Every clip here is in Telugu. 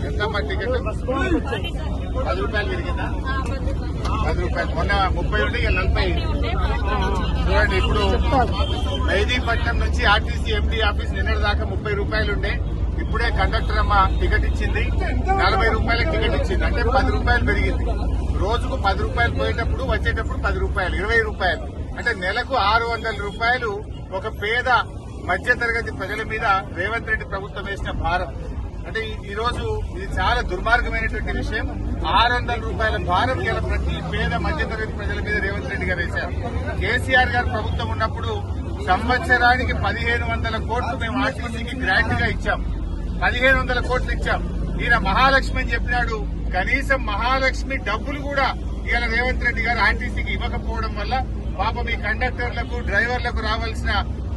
ఎంతమ్మా టికెట్ 10 రూపాయలు పెరిగిందా? 10 రూపాయలు. మొన్న 30 ఉంటే ఇక 40. చూడండి, ఇప్పుడు మెహదీపట్నం నుంచి ఆర్టీసీ ఎండీ ఆఫీస్ నిన్నటి దాకా 30 రూపాయలు ఉండే. ఇప్పుడే కండక్టర్ అమ్మ టికెట్ ఇచ్చింది, 40 రూపాయలకు టికెట్ ఇచ్చింది. అంటే 10 రూపాయలు పెరిగింది. రోజుకు 10 రూపాయలు పోయేటప్పుడు వచ్చేటప్పుడు 10 రూపాయలు, 20 రూపాయలు. అంటే నెలకు 600 రూపాయలు ఒక పేద మధ్యతరగతి ప్రజల మీద రేవంత్ రెడ్డి ప్రభుత్వం వేసిన భారం. అంటే ఈ రోజు ఇది చాలా దుర్మార్గమైనటువంటి విషయం. 600 రూపాయల భారం గల ప్రతి పేద మధ్యతరగతి ప్రజల మీద రేవంత్ రెడ్డి గారు వేశారు. కేసీఆర్ గారు ప్రభుత్వం ఉన్నప్పుడు సంవత్సరానికి 1500 కోట్లు మేము ఆర్టీసీకి గ్రాంట్ గా ఇచ్చాం. 1500 కోట్లు ఇచ్చాం. ఈయన మహాలక్ష్మి అని చెప్పినాడు. కనీసం మహాలక్ష్మి డబ్బులు కూడా ఇవాళ రేవంత్ రెడ్డి గారు ఆర్టీసీకి ఇవ్వకపోవడం వల్ల పాపం ఈ కండక్టర్లకు డ్రైవర్లకు రావాల్సిన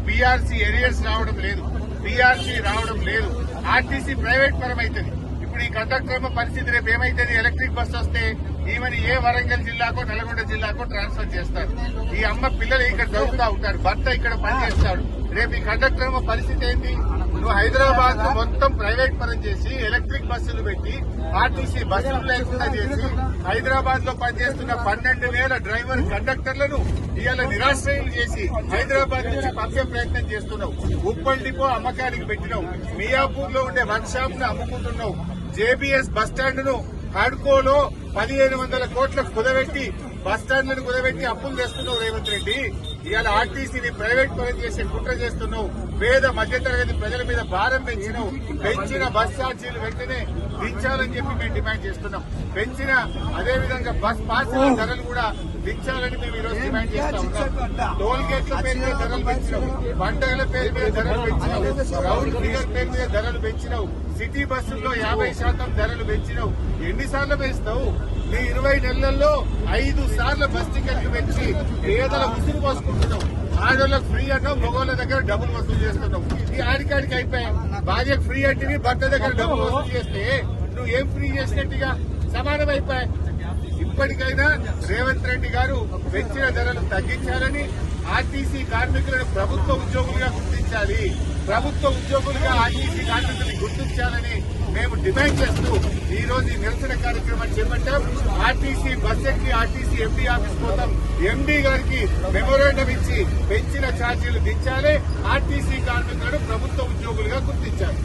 పీఆర్సీ ఎరియర్స్ రావడం లేదు, పీఆర్సీ రావడం లేదు. ఆర్టీసీ ప్రైవేట్ పరం అవుతుంది. ఇప్పుడు ఈ కండక్టర్ పరిస్థితి రేపు ఏమైతుంది? ఎలక్ట్రిక్ బస్ వస్తే ఈమెని ఏ వరంగల్ జిల్లాకో నల్గొండ జిల్లాకో ట్రాన్స్ఫర్ చేస్తారు. ఈ అమ్మ పిల్లలు ఇక్కడ చదువుతా ఉంటారు, భర్త ఇక్కడ పనిచేస్తాడు. రేపు ఈ కండక్టర్ పరిస్థితి ఏంటి? నువ్వు హైదరాబాద్ ను మొత్తం ప్రైవేట్ పరం చేసి ఎలక్ట్రిక్ బస్సులు పెట్టి ఆర్టీసీ బస్సులు లేకుండా చేసి హైదరాబాద్ లో పనిచేస్తున్న 12,000 డ్రైవర్ కండక్టర్లను ఇవాళ నిరాశ్రయులు చేసి హైదరాబాద్ నుంచి పంపే ప్రయత్నం చేస్తున్నావు. ఉప్పల్ డిపో అమ్మకానికి పెట్టినావు, మియాపూర్ లో ఉండే వర్క్ షాప్ ను అమ్ముకుంటున్నావు, జేబీఎస్ బస్టాండ్ ను హడ్కోలో 1500 కోట్లకు కుదబెట్టి బస్టాండ్లను కుదబెట్టి అప్పులు చేస్తున్నావు రేవంత్ రెడ్డి. ఇవాళ ఆర్టీసీని ప్రైవేట్ పరం చేసే కుట్ర చేస్తున్నావు. పేద మధ్యతరగతి ప్రజల మీద భారం పెంచినావు. పెంచిన బస్ ఛార్జీలు వెంటనే దించాలని చెప్పి మేము డిమాండ్ చేస్తున్నాం. పెంచిన అదేవిధంగా బస్ పాసుల ధరలు కూడా దించాలని మేము ఈ రోజు డిమాండ్ చేస్తా ఉన్నాం. టోల్ గేట్ల పేరు మీద ధరలు పెంచినావు, పండుగల పేరు మీద ధరలు పెంచినావు, రౌండ్ ఫిగర్ పేరు మీద ధరలు పెంచినావు, సిటీ బస్సుల్లో 50% ధరలు పెంచినావు. ఎన్నిసార్లు పెంచుతావు? నీ 20 నెలల్లో 5 సార్లు బస్ టికెట్లు పెంచి పేదల ఉసురు పోసుకుంటున్నావు. ఆడోళ్ళకి ఫ్రీ అన్నావు, మగోళ్ళ దగ్గర డబ్బులు వసూలు చేస్తున్నావు. ఈ ఆడికాడికి అయిపోయా. భార్యకు ఫ్రీ అంటే భర్త దగ్గర డబ్బులు వసూలు చేస్తే నువ్వు ఏం ఫ్రీ చేసినట్టుగా సమానం అయిపోయా. ఇప్పటికైనా రేవంత్ రెడ్డి గారు పెంచిన ధరలు తగ్గించాలని, ఆర్టీసీ కార్మికులను ప్రభుత్వ ఉద్యోగులుగా గుర్తించాలి, ప్రభుత్వ ఉద్యోగులుగా ఆర్టీసీ కార్మికులను గుర్తించాలని మేము డిమాండ్ చేస్తూ ఈ రోజు ఈ నిరసన కార్యక్రమాన్ని చేపట్టాం. ఆర్టీసీ బస్ ఎక్కి ఆర్టీసీ ఎండీ ఆఫీస్ కోసం ఎండీ గారికి మెమోరాండం ఇచ్చి పెంచిన ఛార్జీలు దించాలి, ఆర్టీసీ కార్మికులను ప్రభుత్వ ఉద్యోగులుగా గుర్తించాలి.